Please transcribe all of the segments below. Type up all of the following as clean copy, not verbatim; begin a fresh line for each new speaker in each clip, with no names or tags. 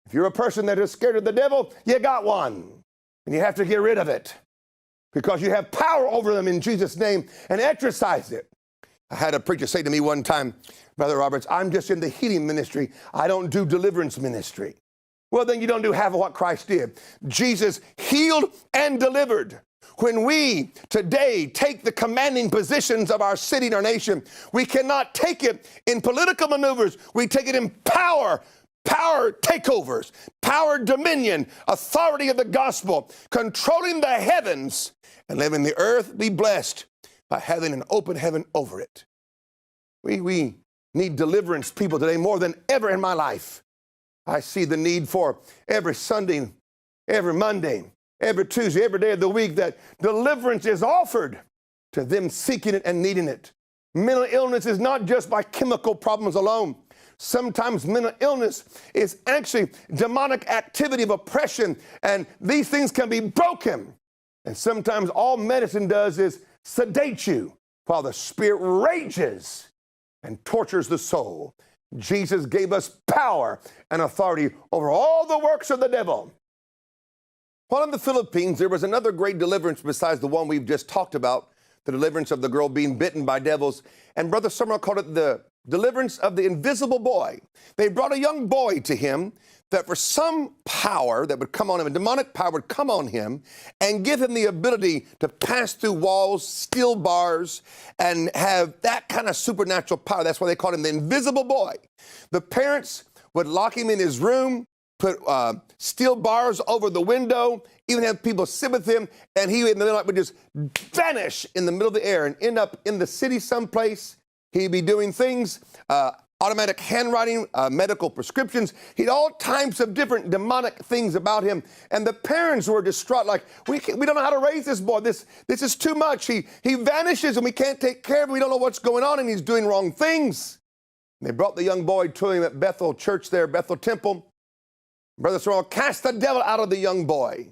If you're a person that is scared of the devil, you got one. And you have to get rid of it because you have power over them in Jesus' name and exercise it. I had a preacher say to me one time, Brother Roberts, I'm just in the healing ministry. I don't do deliverance ministry. Well, then you don't do half of what Christ did. Jesus healed and delivered. When we today take the commanding positions of our city and our nation, we cannot take it in political maneuvers. We take it in power takeovers, power dominion, authority of the gospel, controlling the heavens and letting the earth be blessed by having an open heaven over it. We need deliverance, people, today more than ever in my life. I see the need for every Sunday, every Monday, every Tuesday, every day of the week that deliverance is offered to them seeking it and needing it. Mental illness is not just by chemical problems alone. Sometimes mental illness is actually demonic activity of oppression, and these things can be broken. And sometimes all medicine does is sedate you while the spirit rages and tortures the soul. Jesus gave us power and authority over all the works of the devil. While in the Philippines, there was another great deliverance besides the one we've just talked about, the deliverance of the girl being bitten by devils. And Brother Sumrall called it the deliverance of the invisible boy. They brought a young boy to him that for some power that would come on him, a demonic power would come on him and give him the ability to pass through walls, steel bars, and have that kind of supernatural power. That's why they called him the invisible boy. The parents would lock him in his room, put steel bars over the window, even have people sit with him, and he in the middle of the night would just vanish in the middle of the air and end up in the city someplace. He'd be doing things, automatic handwriting, medical prescriptions. He'd all types of different demonic things about him. And the parents were distraught, like, we don't know how to raise this boy. This is too much. He vanishes and we can't take care of him. We don't know what's going on and he's doing wrong things. And they brought the young boy to him at Bethel Church there, Bethel Temple. Brother Sumrall cast the devil out of the young boy.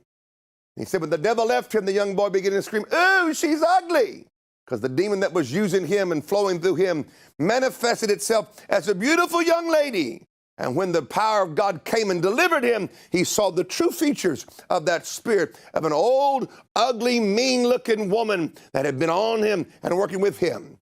He said when the devil left him, the young boy began to scream, "Ooh, she's ugly." Because the demon that was using him and flowing through him manifested itself as a beautiful young lady. And when the power of God came and delivered him, he saw the true features of that spirit of an old, ugly, mean-looking woman that had been on him and working with him.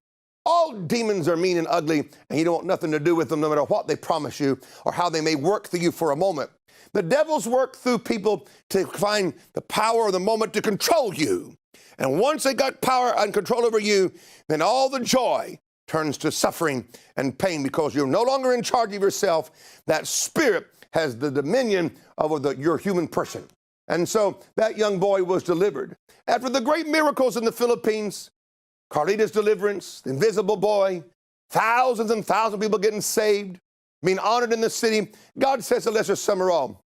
All demons are mean and ugly, and you don't want nothing to do with them no matter what they promise you or how they may work through you for a moment. The devils work through people to find the power of the moment to control you. And once they got power and control over you, then all the joy turns to suffering and pain because you're no longer in charge of yourself. That spirit has the dominion over your human person. And so that young boy was delivered. After the great miracles in the Philippines, Carlita's deliverance, the invisible boy, thousands and thousands of people getting saved, being honored in the city, God says to Lester Sumrall,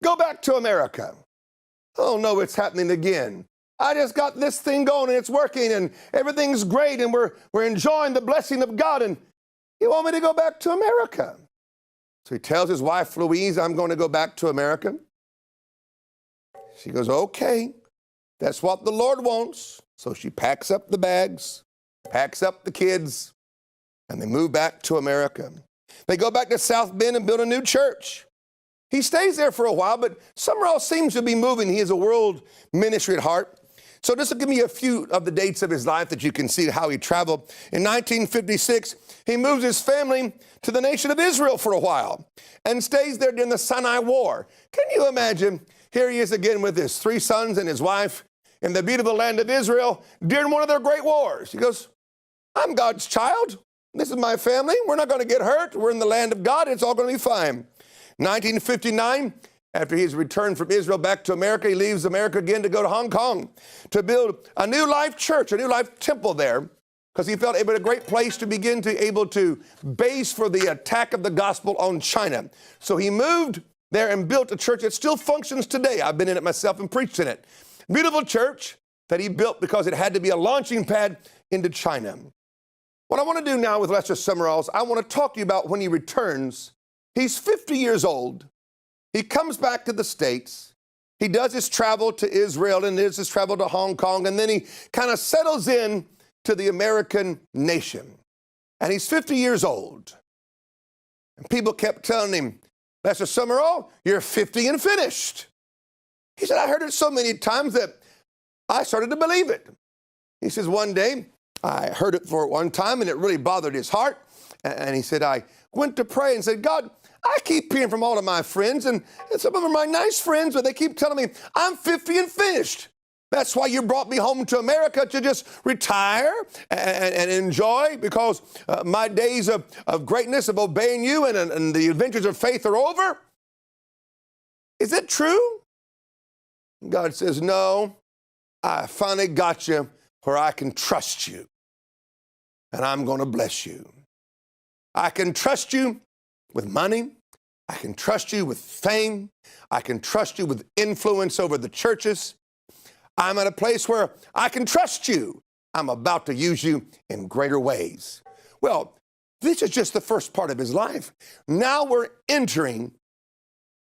go back to America. Oh no, it's happening again. I just got this thing going and it's working and everything's great and we're enjoying the blessing of God and you want me to go back to America. So he tells his wife, Louise, I'm going to go back to America. She goes, okay, that's what the Lord wants. So she packs up the bags, packs up the kids, and they move back to America. They go back to South Bend and build a new church. He stays there for a while, but Sumrall seems to be moving. He has a world ministry at heart. So this will give me a few of the dates of his life that you can see how he traveled. In 1956, he moves his family to the nation of Israel for a while and stays there during the Sinai War. Can you imagine? Here he is again with his 3 sons and his wife in the beautiful land of Israel during one of their great wars. He goes, I'm God's child. This is my family. We're not going to get hurt. We're in the land of God. It's all going to be fine. 1959, after he's returned from Israel back to America, he leaves America again to go to Hong Kong to build a new life church, a new life temple there, because he felt it was a great place to begin to able to base for the attack of the gospel on China. So he moved there and built a church that still functions today. I've been in it myself and preached in it. Beautiful church that he built because it had to be a launching pad into China. What I want to do now with Lester Sumrall is I want to talk to you about when he returns. He's 50 years old. He comes back to the States. He does his travel to Israel and does his travel to Hong Kong, and then he kind of settles in to the American nation. And he's 50 years old. And people kept telling him, Lester Sumrall, you're 50 and finished. He said, I heard it so many times that I started to believe it. He says, one day, I heard it for one time, and it really bothered his heart. And he said, I went to pray and said, God, I keep hearing from all of my friends, and some of them are my nice friends, but they keep telling me I'm 50 and finished. That's why you brought me home to America, to just retire and enjoy, because my days of greatness, of obeying you and the adventures of faith are over. Is it true? God says, no, I finally got you where I can trust you, and I'm going to bless you. I can trust you with money. I can trust you with fame. I can trust you with influence over the churches. I'm at a place where I can trust you. I'm about to use you in greater ways. Well, this is just the first part of his life. Now we're entering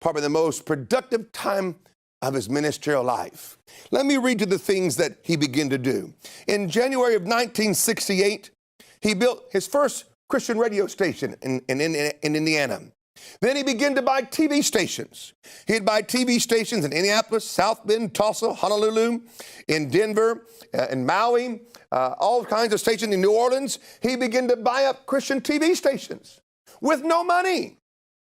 probably the most productive time of his ministerial life. Let me read you the things that he began to do. In January of 1968, he built his first Christian radio station in Indiana. Then he began to buy TV stations. He'd buy TV stations in Indianapolis, South Bend, Tulsa, Honolulu, in Denver, in Maui, all kinds of stations in New Orleans. He began to buy up Christian TV stations with no money.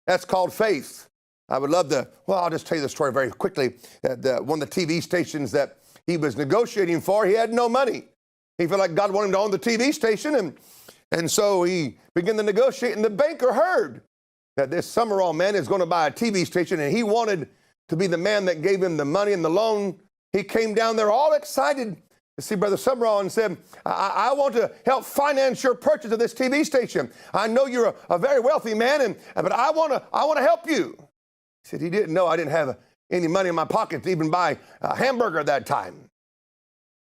That's called faith. I would love to, well, I'll just tell you the story very quickly. One of the TV stations that he was negotiating for, he had no money. He felt like God wanted him to own the TV station, and so he began to negotiate, and the banker heard that this Sumrall man is going to buy a TV station, and he wanted to be the man that gave him the money and the loan. He came down there all excited to see Brother Sumrall and said, I want to help finance your purchase of this TV station. I know you're a very wealthy man, but I want to help you. He said he didn't know I didn't have any money in my pocket to even buy a hamburger at that time.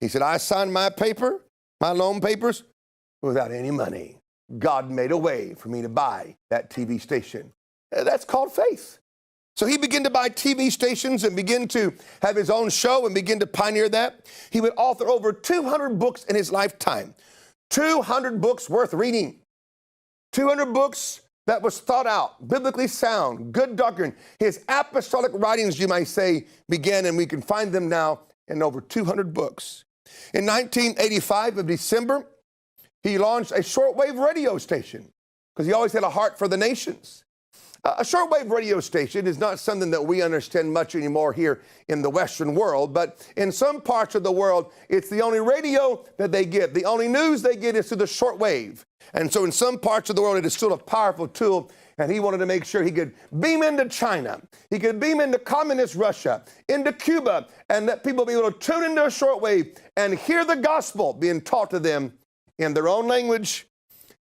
He said, I signed my loan papers, without any money. God made a way for me to buy that TV station. That's called faith. So he began to buy TV stations and begin to have his own show and begin to pioneer that. He would author over 200 books in his lifetime. 200 books worth reading. 200 books that was thought out, biblically sound, good doctrine. His apostolic writings, you might say, began, and we can find them now in over 200 books. In 1985 of December, he launched a shortwave radio station because he always had a heart for the nations. A shortwave radio station is not something that we understand much anymore here in the Western world, but in some parts of the world, it's the only radio that they get. The only news they get is through the shortwave. And so in some parts of the world, it is still a powerful tool, and he wanted to make sure he could beam into China. He could beam into communist Russia, into Cuba, and let people be able to tune into a shortwave and hear the gospel being taught to them in their own language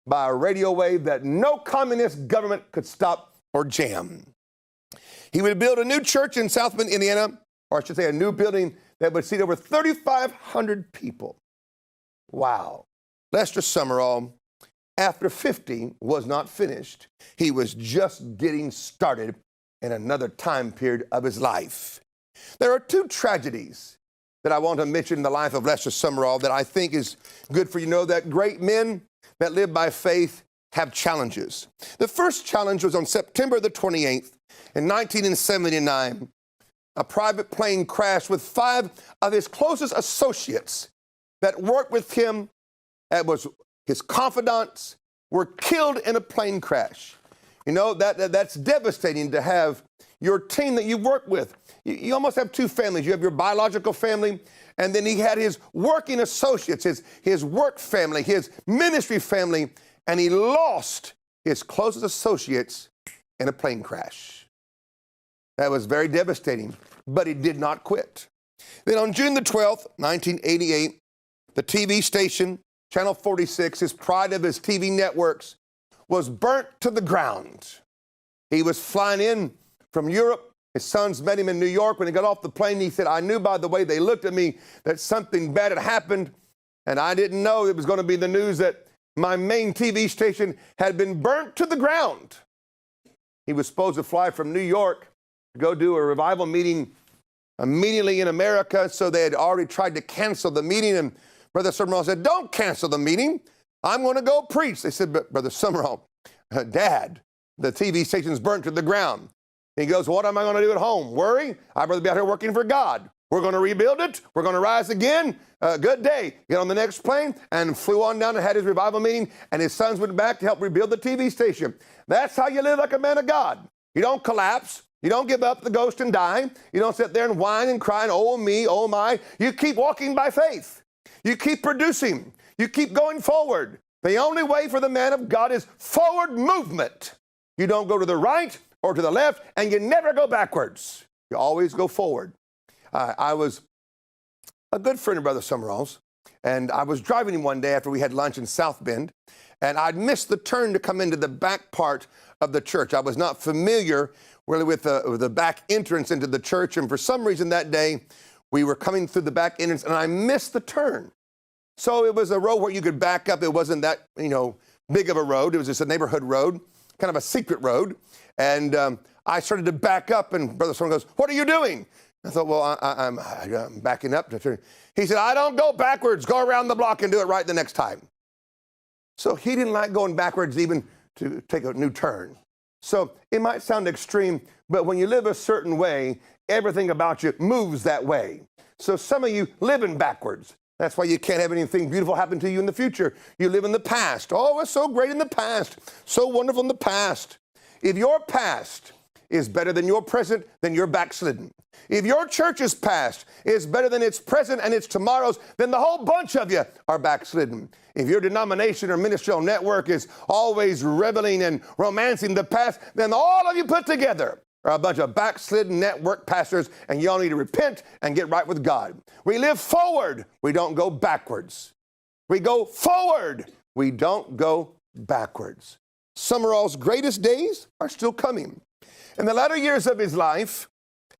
by a radio wave that no communist government could stop or jam. He would build a new church in South Bend, Indiana, or I should say a new building that would seat over 3,500 people. Wow. Lester Sumrall, after 50, was not finished. He was just getting started in another time period of his life. There are two tragedies that I want to mention in the life of Lester Sumrall that I think is good for you to know, that great men that live by faith have challenges. The first challenge was on September the 28th in 1979. A private plane crashed with 5 of his closest associates that worked with him, that was his confidants, were killed in a plane crash. You know, that's devastating to have your team that you work with. You almost have two families. You have your biological family, and then he had his working associates, his work family, his ministry family, and he lost his closest associates in a plane crash. That was very devastating, but he did not quit. Then on June the 12th, 1988, the TV station, Channel 46, his pride of his TV networks, was burnt to the ground. He was flying in from Europe. His sons met him in New York. When he got off the plane, he said, I knew by the way they looked at me that something bad had happened, and I didn't know it was going to be the news that my main TV station had been burnt to the ground. He was supposed to fly from New York to go do a revival meeting immediately in America, so they had already tried to cancel the meeting, and Brother Sumrall said, don't cancel the meeting. I'm going to go preach. They said, but Brother Sumrall, Dad, The TV station's burnt to the ground. He goes, what am I going to do at home? Worry? I'd rather be out here working for God. We're going to rebuild it. We're going to rise again. Good day. Get on the next plane and flew on down and had his revival meeting, and his sons went back to help rebuild the TV station. That's how you live like a man of God. You don't collapse. You don't give up the ghost and die. You don't sit there and whine and cry and, oh me, oh my. You keep walking by faith. You keep producing. You keep going forward. The only way for the man of God is forward movement. You don't go to the right or to the left, and you never go backwards. You always go forward. I was a good friend of Brother Sumrall's, and I was driving him one day after we had lunch in South Bend, and I'd missed the turn to come into the back part of the church. I was not familiar really with the back entrance into the church, and for some reason that day, we were coming through the back entrance, and I missed the turn. So it was a road where you could back up. It wasn't that, big of a road. It was just a neighborhood road, kind of a secret road. And I started to back up, and Brother Sumrall goes, what are you doing? I thought, well, I'm backing up to turn. He said, I don't go backwards. Go around the block and do it right the next time. So he didn't like going backwards even to take a new turn. So it might sound extreme, but when you live a certain way, everything about you moves that way. So some of you live in backwards. That's why you can't have anything beautiful happen to you in the future. You live in the past. Oh, it's so great in the past. So wonderful in the past. If your past is better than your present, then you're backslidden. If your church's past is better than its present and its tomorrows, then the whole bunch of you are backslidden. If your denomination or ministerial network is always reveling and romancing the past, then all of you put together are a bunch of backslidden network pastors, and y'all need to repent and get right with God. We live forward. We don't go backwards. We go forward. We don't go backwards. Sumrall's greatest days are still coming. In the latter years of his life,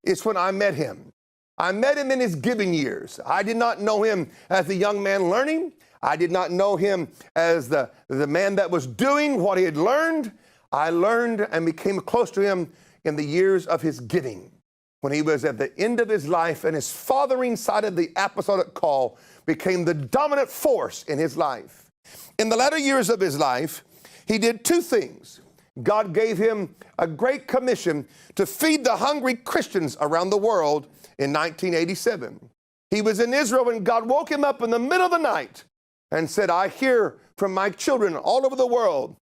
it's when I met him. I met him in his giving years. I did not know him as the young man learning. I did not know him as the man that was doing what he had learned. I learned and became close to him in the years of his giving, when he was at the end of his life and his fathering side of the apostolic call became the dominant force in his life. In the latter years of his life, he did two things. God gave him a great commission to feed the hungry Christians around the world in 1987. He was in Israel when God woke him up in the middle of the night and said, I hear from my children all over the world,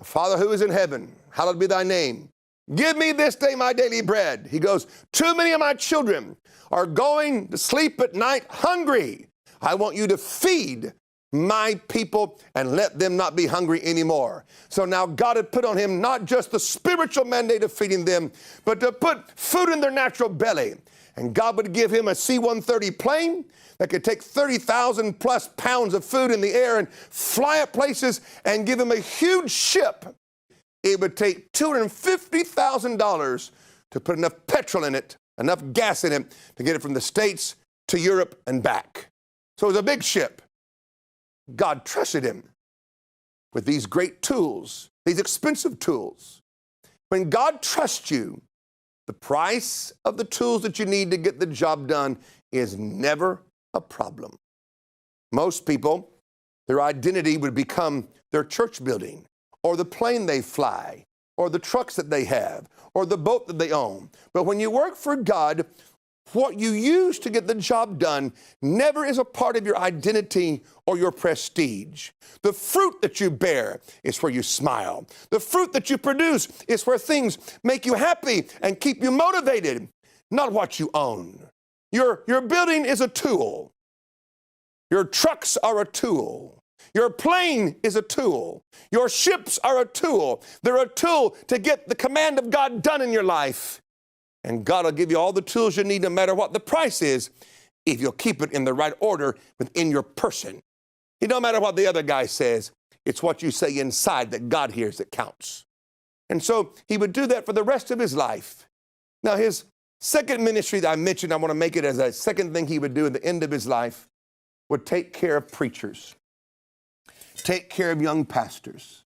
Father who is in heaven, hallowed be thy name. Give me this day my daily bread. He goes, too many of my children are going to sleep at night hungry. I want you to feed my people and let them not be hungry anymore. So now God had put on him not just the spiritual mandate of feeding them, but to put food in their natural belly. And God would give him a C-130 plane that could take 30,000 plus pounds of food in the air and fly it places, and give him a huge ship. It would take $250,000 to put enough petrol in it, enough gas in it, to get it from the States to Europe and back. So it was a big ship. God trusted him with these great tools, these expensive tools. When God trusts you, the price of the tools that you need to get the job done is never a problem. Most people, their identity would become their church building, or the plane they fly, or the trucks that they have, or the boat that they own. But when you work for God, what you use to get the job done never is a part of your identity or your prestige. The fruit that you bear is where you smile. The fruit that you produce is where things make you happy and keep you motivated, not what you own. Your building is a tool. Your trucks are a tool. Your plane is a tool. Your ships are a tool. They're a tool to get the command of God done in your life. And God will give you all the tools you need, no matter what the price is, if you'll keep it in the right order within your person. It don't matter what the other guy says. It's what you say inside that God hears that counts. And so he would do that for the rest of his life. Now, his second ministry that I mentioned, I want to make it as a second thing he would do at the end of his life, would take care of preachers, take care of young pastors.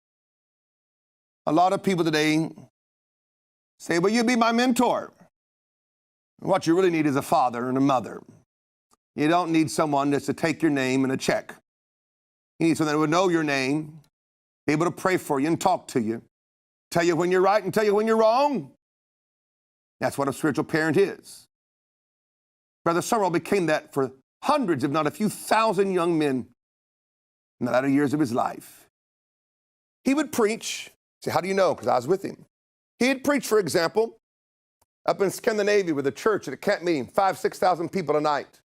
A lot of people today say, well, you be my mentor. What you really need is a father and a mother. You don't need someone just to take your name and a check. You need someone that would know your name, be able to pray for you and talk to you, tell you when you're right and tell you when you're wrong. That's what a spiritual parent is. Brother Sumrall became that for hundreds, if not a few thousand young men in the latter years of his life. He would preach. Say, how do you know? Because I was with him. He'd preach, for example, up in Scandinavia with a church at a camp meeting, 5,000 to 6,000 people a night,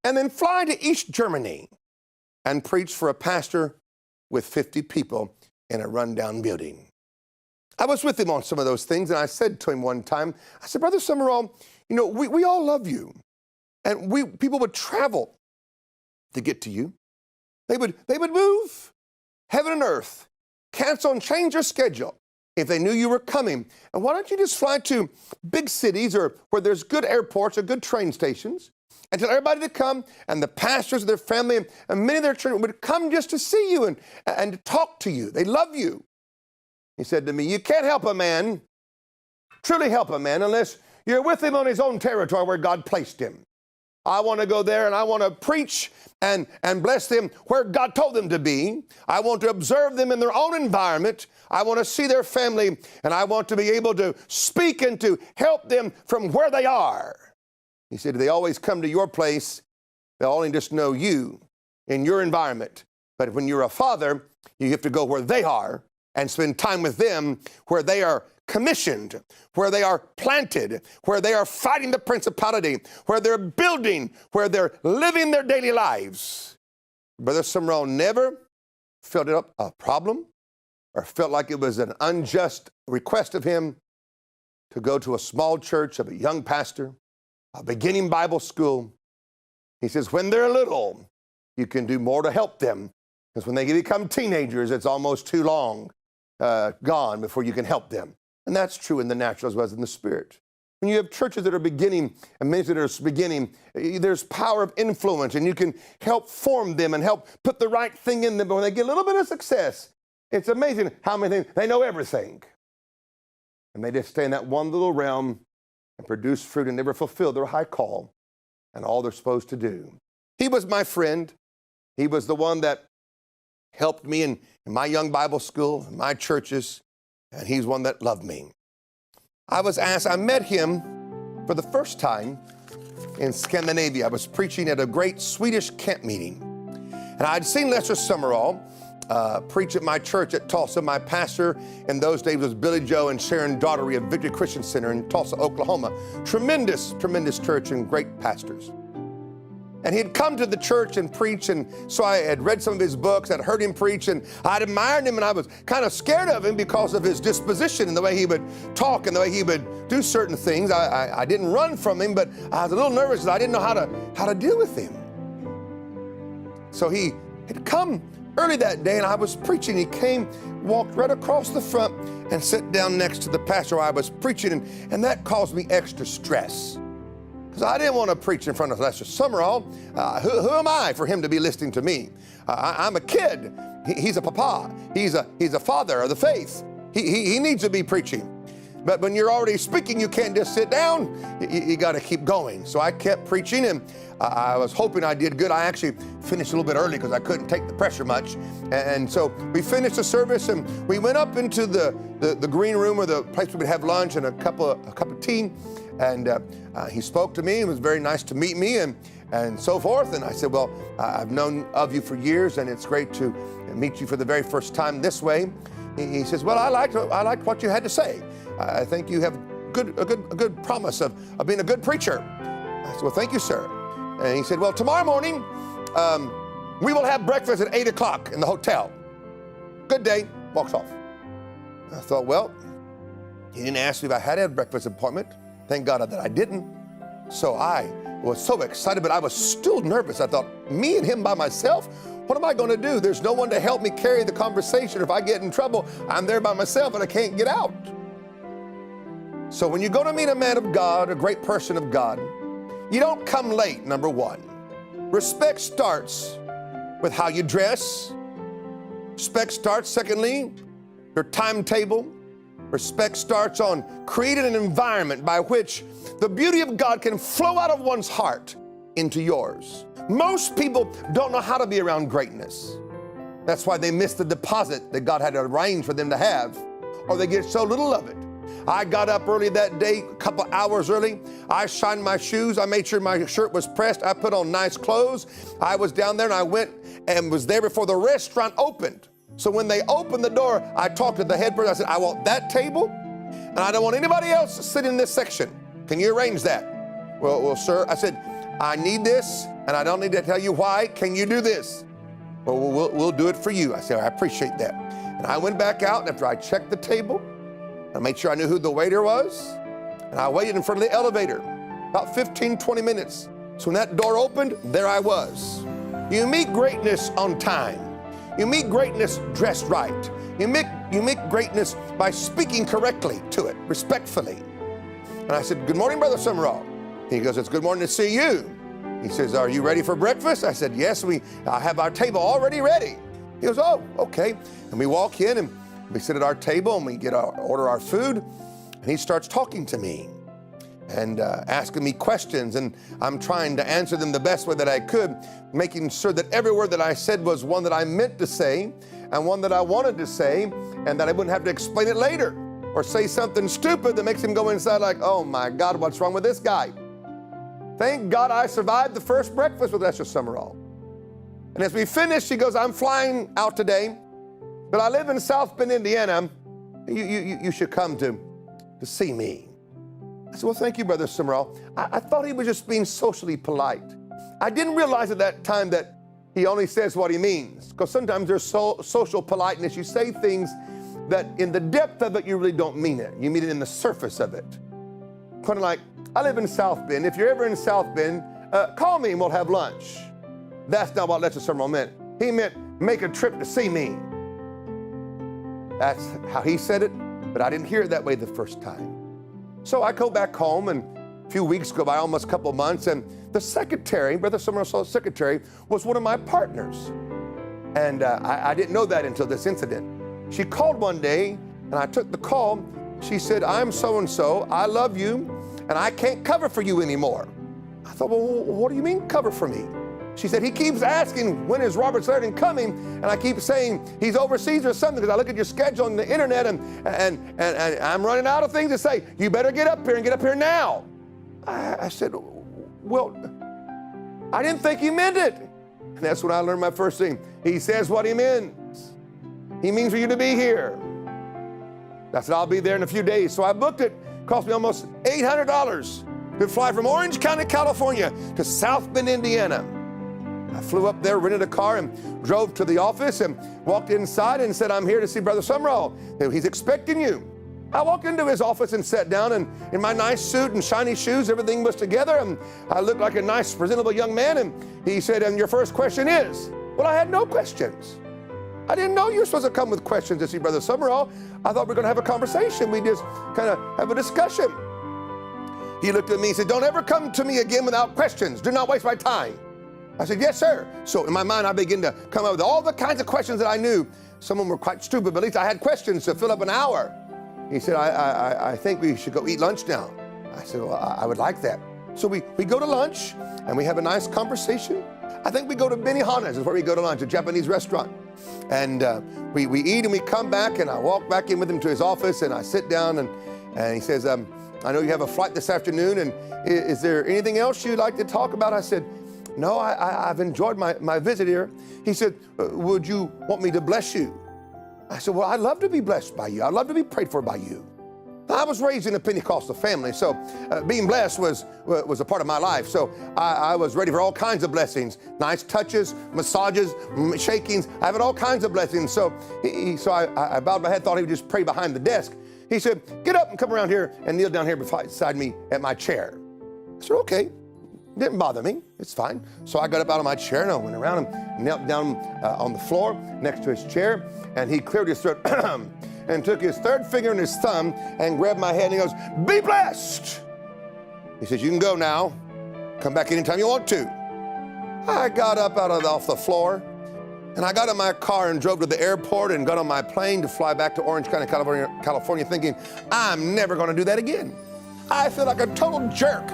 and then fly to East Germany and preach for a pastor with 50 people in a rundown building. I was with him on some of those things, and I said to him one time, I said, Brother Sumrall, you know, we all love you. And people would travel to get to you. They would move heaven and earth, cancel and change their schedule if they knew you were coming. And why don't you just fly to big cities or where there's good airports or good train stations and tell everybody to come, and the pastors of their family and many of their children would come just to see you and to talk to you. They love you. He said to me, you can't help a man, truly help a man, unless you're with him on his own territory where God placed him. I want to go there and I want to preach and bless them where God told them to be. I want to observe them in their own environment. I want to see their family, and I want to be able to speak and to help them from where they are. He said, they always come to your place. They'll only just know you in your environment. But when you're a father, you have to go where they are and spend time with them where they are commissioned, where they are planted, where they are fighting the principality, where they're building, where they're living their daily lives. Brother Sumrall never felt it a problem or felt like it was an unjust request of him to go to a small church of a young pastor, a beginning Bible school. He says, when they're little, you can do more to help them, because when they become teenagers, it's almost too long gone before you can help them. And that's true in the natural as well as in the spirit. When you have churches that are beginning and ministries that are beginning, there's power of influence, and you can help form them and help put the right thing in them. But when they get a little bit of success, it's amazing how many things, they know everything. And they just stay in that one little realm and produce fruit and never fulfill their high call and all they're supposed to do. He was my friend. He was the one that helped me in my young Bible school, in my churches. And he's one that loved me. I met him for the first time in Scandinavia. I was preaching at a great Swedish camp meeting. And I'd seen Lester Sumrall preach at my church at Tulsa. My pastor in those days was Billy Joe and Sharon Daughtery of Victory Christian Center in Tulsa, Oklahoma. Tremendous, tremendous church and great pastors. And he'd come to the church and preach, and so I had read some of his books, I'd heard him preach, and I'd admired him, and I was kind of scared of him because of his disposition and the way he would talk and the way he would do certain things. I didn't run from him, but I was a little nervous that I didn't know how to deal with him. So he had come early that day, and I was preaching. He came, walked right across the front, and sat down next to the pastor while I was preaching, and that caused me extra stress. Because I didn't want to preach in front of Lester Sumrall. Who am I for him to be listening to me? I'm a kid. He's a papa. He's a father of the faith. He needs to be preaching. But when you're already speaking, you can't just sit down. You got to keep going. So I kept preaching, and I was hoping I did good. I actually finished a little bit early because I couldn't take the pressure much. And so we finished the service, and we went up into the green room, or the place we would have lunch and a cup of tea. And he spoke to me. It was very nice to meet me and so forth. And I said, well, I've known of you for years, and it's great to meet you for the very first time this way. He says, well, I liked what you had to say. I think you have a good promise of being a good preacher. I said, well, thank you, sir. And he said, well, tomorrow morning, we will have breakfast at 8 o'clock in the hotel. Good day. Walks off. I thought, well, he didn't ask me if I had a breakfast appointment. Thank God that I didn't. So I was so excited, but I was still nervous. I thought, me and him by myself? What am I going to do? There's no one to help me carry the conversation. If I get in trouble, I'm there by myself and I can't get out. So when you go to meet a man of God, a great person of God, you don't come late, number one. Respect starts with how you dress. Respect starts, secondly, your timetable. Respect starts on creating an environment by which the beauty of God can flow out of one's heart into yours. Most people don't know how to be around greatness. That's why they miss the deposit that God had arranged for them to have. or they get so little of it. I got up early that day, a couple hours early. I shined my shoes. I made sure my shirt was pressed. I put on nice clothes. I was down there and I went and was there before the restaurant opened. So when they opened the door, I talked to the head person. I said, I want that table and I don't want anybody else to sit in this section. Can you arrange that? Well, sir, I said, I need this and I don't need to tell you why. Can you do this? Well, we'll do it for you. I said, I appreciate that. And I went back out and after I checked the table, I made sure I knew who the waiter was, and I waited in front of the elevator about 15, 20 minutes. So when that door opened, there I was. You meet greatness on time. You meet greatness dressed right. You meet greatness by speaking correctly to it, respectfully. And I said, good morning, Brother Sumrall. He goes, it's good morning to see you. He says, are you ready for breakfast? I said, yes, I have our table already ready. He goes, oh, okay. And we walk in and we sit at our table and we order our food, and he starts talking to me and asking me questions, and I'm trying to answer them the best way that I could, making sure that every word that I said was one that I meant to say and one that I wanted to say, and that I wouldn't have to explain it later or say something stupid that makes him go inside like, oh my God, what's wrong with this guy? Thank God I survived the first breakfast with Lester Sumrall. And as we finished, he goes, I'm flying out today, but I live in South Bend, Indiana. You should come to see me. I said, well, thank you, Brother Sumrall. I thought he was just being socially polite. I didn't realize at that time that he only says what he means, because sometimes there's social politeness. You say things that in the depth of it, you really don't mean it. You mean it in the surface of it. Kind of like, I live in South Bend. If you're ever in South Bend, call me and we'll have lunch. That's not what Lester Sumrall meant. He meant make a trip to see me. That's how he said it, but I didn't hear it that way the first time. So I go back home, and a few weeks go by, almost a couple of months, and the secretary, Brother Sumrall's secretary, was one of my partners. And I didn't know that until this incident. She called one day, and I took the call. She said, I'm so-and-so, I love you, and I can't cover for you anymore. I thought, well, what do you mean cover for me? She said, he keeps asking, when is Robert Slayton coming? And I keep saying, he's overseas or something, because I look at your schedule on the internet and I'm running out of things to say. You better get up here and get up here now. I said, well, I didn't think he meant it. And that's when I learned my first thing. He says what he means. He means for you to be here. I said, I'll be there in a few days. So I booked it. Cost me almost $800 to fly from Orange County, California to South Bend, Indiana. I flew up there, rented a car, and drove to the office and walked inside and said, I'm here to see Brother Sumrall. He's expecting you. I walked into his office and sat down, and in my nice suit and shiny shoes, everything was together, and I looked like a nice, presentable young man, and he said, and your first question is? Well, I had no questions. I didn't know you were supposed to come with questions to see Brother Sumrall. I thought we were going to have a conversation. We just kind of have a discussion. He looked at me and said, don't ever come to me again without questions. Do not waste my time. I said, yes, sir. So in my mind, I began to come up with all the kinds of questions that I knew. Some of them were quite stupid, but at least I had questions to fill up an hour. He said, I think we should go eat lunch now. I said, well, I would like that. So we go to lunch, and we have a nice conversation. I think we go to Benihana's is where we go to lunch, a Japanese restaurant. And we eat, and we come back, and I walk back in with him to his office, and I sit down, and he says, I know you have a flight this afternoon, and is there anything else you'd like to talk about? I said, no, I've enjoyed my visit here. He said, would you want me to bless you? I said, well, I'd love to be blessed by you. I'd love to be prayed for by you. I was raised in a Pentecostal family, so being blessed was a part of my life. So I was ready for all kinds of blessings, nice touches, massages, shakings. I had all kinds of blessings. So I bowed my head, thought he would just pray behind the desk. He said, get up and come around here and kneel down here beside me at my chair. I said, okay. Didn't bother me. It's fine. So I got up out of my chair and I went around and knelt down on the floor next to his chair, and he cleared his throat and took his third finger and his thumb and grabbed my hand and he goes, be blessed. He says, you can go now. Come back anytime you want to. I got up off the floor, and I got in my car and drove to the airport and got on my plane to fly back to Orange County, California, thinking, I'm never going to do that again. I feel like a total jerk.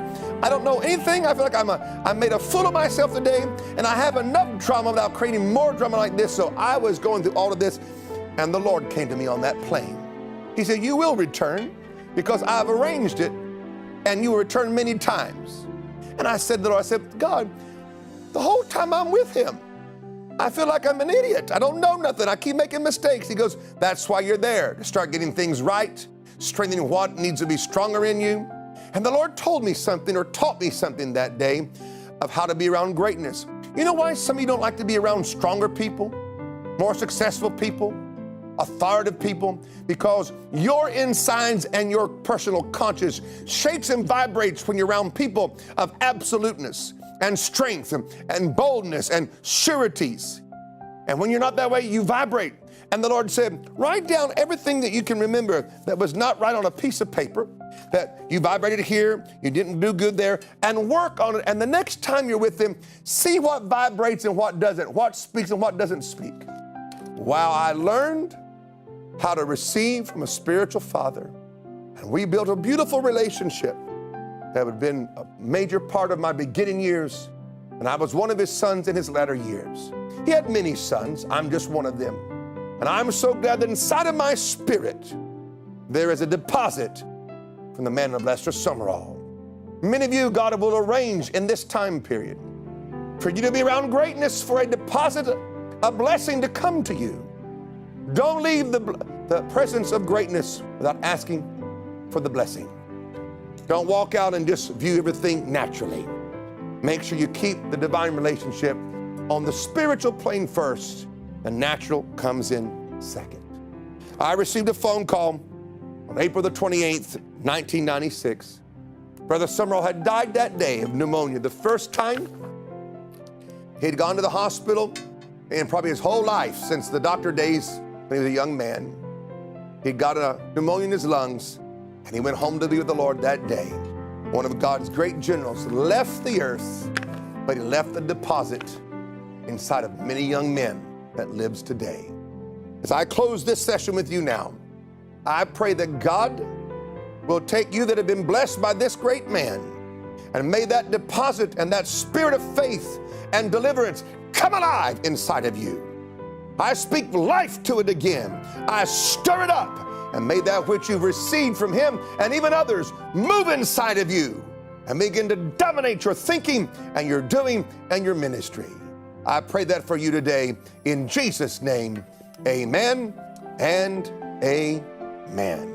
I don't know anything. I feel like I made a fool of myself today, and I have enough drama without creating more drama like this. So I was going through all of this, and the Lord came to me on that plane. He said, you will return because I've arranged it and you will return many times. And I said to the Lord, I said, God, the whole time I'm with him, I feel like I'm an idiot. I don't know nothing. I keep making mistakes. He goes, that's why you're there, to start getting things right, strengthening what needs to be stronger in you. And the Lord told me something or taught me something that day of how to be around greatness. You know why some of you don't like to be around stronger people, more successful people, authoritative people? Because your insides and your personal conscience shakes and vibrates when you're around people of absoluteness and strength and boldness and sureties. And when you're not that way, you vibrate. And the Lord said, write down everything that you can remember that was not right on a piece of paper, that you vibrated here, you didn't do good there, and work on it. And the next time you're with them, see what vibrates and what doesn't, what speaks and what doesn't speak. Wow, I learned how to receive from a spiritual father. And we built a beautiful relationship that had been a major part of my beginning years. And I was one of his sons in his latter years. He had many sons. I'm just one of them. And I'm so glad that inside of my spirit, there is a deposit from the man of Lester Sumrall. Many of you, God will arrange in this time period for you to be around greatness, for a deposit, a blessing to come to you. Don't leave the presence of greatness without asking for the blessing. Don't walk out and just view everything naturally. Make sure you keep the divine relationship on the spiritual plane first. The natural comes in second. I received a phone call on April the 28th, 1996. Brother Sumrall had died that day of pneumonia. The first time he'd gone to the hospital in probably his whole life since the doctor days when he was a young man. He'd got a pneumonia in his lungs, and he went home to be with the Lord that day. One of God's great generals left the earth, but he left a deposit inside of many young men that lives today. As I close this session with you now, I pray that God will take you that have been blessed by this great man, and may that deposit and that spirit of faith and deliverance come alive inside of you. I speak life to it again. I stir it up, and may that which you've received from him and even others move inside of you and begin to dominate your thinking and your doing and your ministry. I pray that for you today in Jesus' name. Amen and amen.